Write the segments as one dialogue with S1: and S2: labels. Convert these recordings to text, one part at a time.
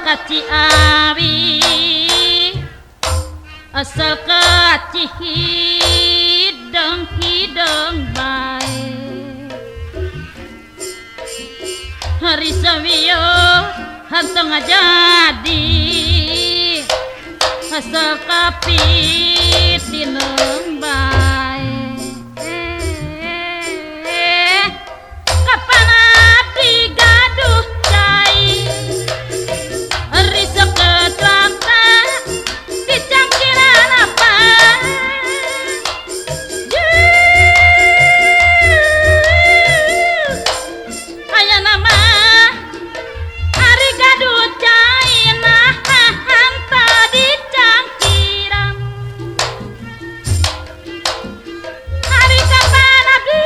S1: Ciawi asal ke hideng bae hari sawiyo hanteng jadi asal kapit dineng bae kapan abdi gaduh cai risok ketlakta dicangkiran apa aya nama ari gaduh cai nah hanta dicangkiran hari kapan abdi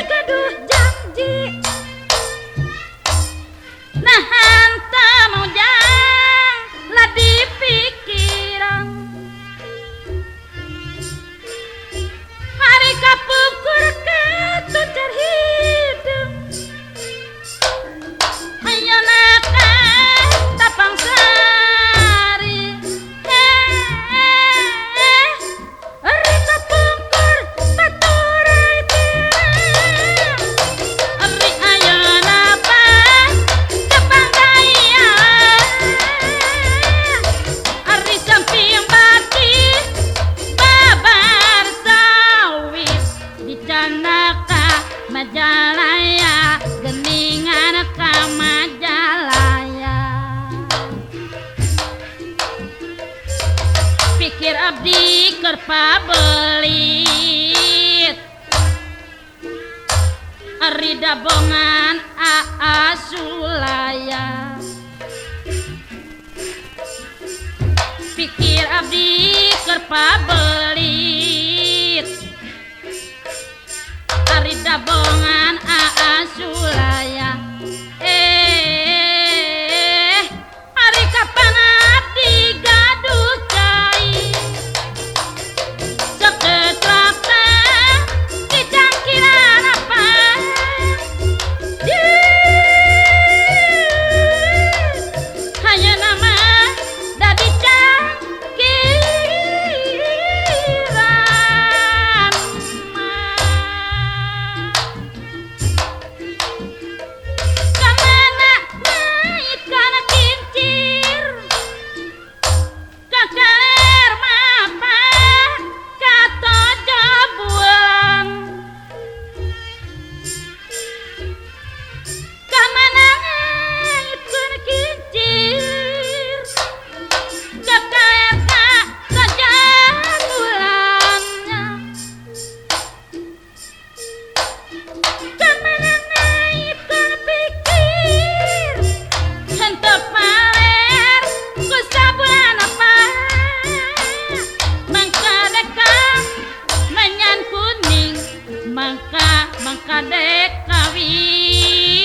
S1: gaduh janji nah hanta mau lah dipikiran hari kapukur ketucar hidung ayo naka tapang sari hari kapukur paturai tirang hari ayo napa kapang daya hari samping bati babar sawit di canaka Majalaya geningan ka Majalaya pikir abdi keur pabelit ari dabongan Aa Sulaya pikir abdi keur pabelit ari dabongan Aa Sulaya hari kapan abdi gaduh cai seketlakta dicangkiran apa hanya nama da dicangkiran kamana naik kana kincir kakaler mapa katojo bulan kamana naik kana kincir kakaler katojo bulannya kamana naik kana pikir henteu paler ku sabulan apa mangka dekam menyan kuning mangka deka wirangan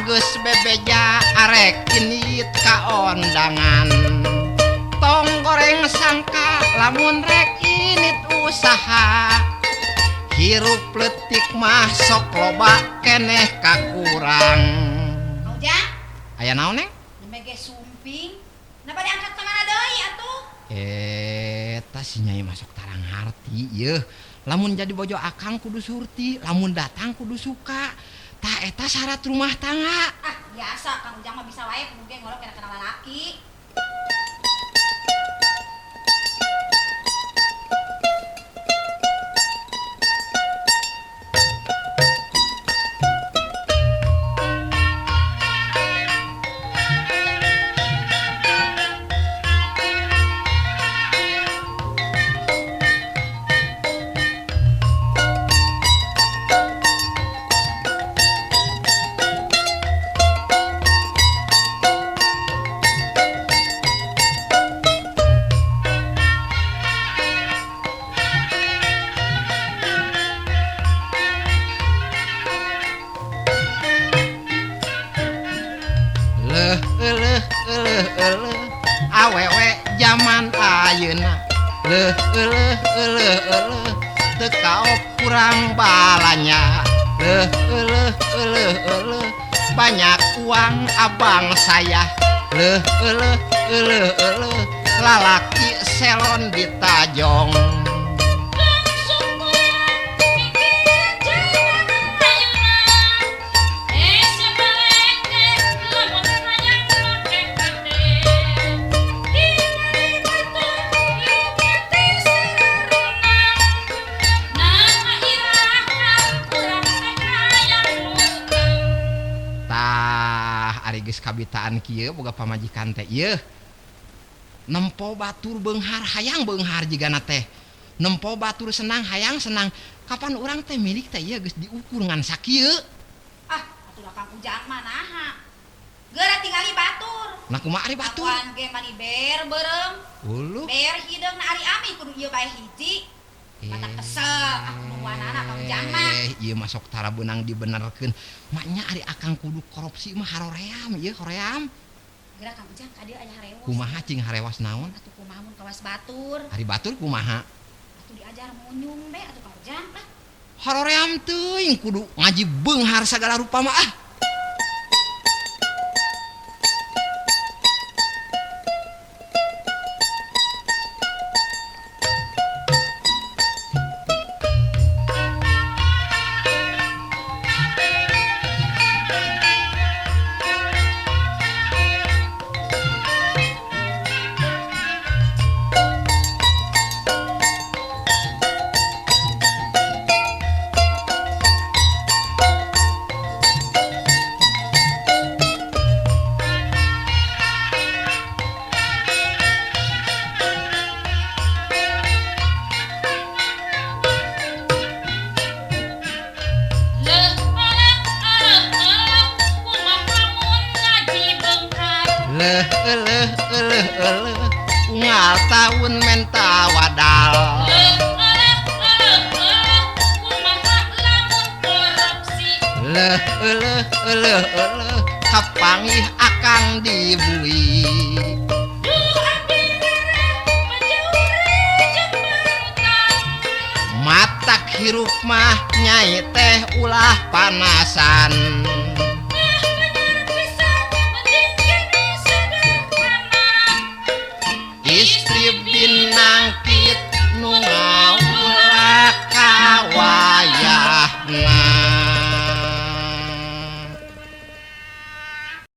S2: geus bebeja arek kinit ka ondangan tong goreng sangka lamun rek init usaha hirup letik mah sok loba keneh kakurang.
S3: Kang Ujang,
S2: Aya naon neng?
S3: dimege sumping. Kenapa diangkat tangan deui atuh?
S2: Eta si Nyai masuk tarang harti yeuh. Lamun jadi bojo akang kudu surti, lamun datang kudu suka. Tah eta syarat rumah tangga.
S3: Ah, biasa Kang Ujang mah bisa wae kudu ge ngorok kena kenal lalaki.
S2: Awewe zaman ayeuna teu kaop kurang balanya banyak uang abang saya lalaki selon di Tajong. Geus kabitaan kieu boga pamajikan teh ieu nempo batur beunghar hayang beunghar jigana teh nempo batur senang hayang senang kapan urang teh milik teh ieu geus diukur ngan sakieu.
S3: Ah, atuh da Kang Ujang mah naha? Geura tingali batur.
S2: Nah kumaha ari batur?
S3: Akuan ge mani ber beureum.
S2: Uluh.
S3: Ber hideungna ari ami kudu ieu bae hiji. Mata kesel aku nungguanana Kang Ujang mah.
S2: Ieu masuk tara beunang dibenerkeun. Maknya ari akang kudu korupsi mah haroream ieu hoream.
S3: Geura Kang Ujang ka dieu aya harewas.
S2: Kumaha cing harewas naon?
S3: Atuh kumaha mun kawas batur?
S2: Ari batur kumaha?
S3: Atuh diajar munyung be atuh Kang Ujang lah.
S2: Haroream teuing kudu ngaji beunghar sagala rupa mah ah. Unggal tahun menta wadal kapangih akang dibui matak hirup mah nyai teh ulah panasan. Istri binang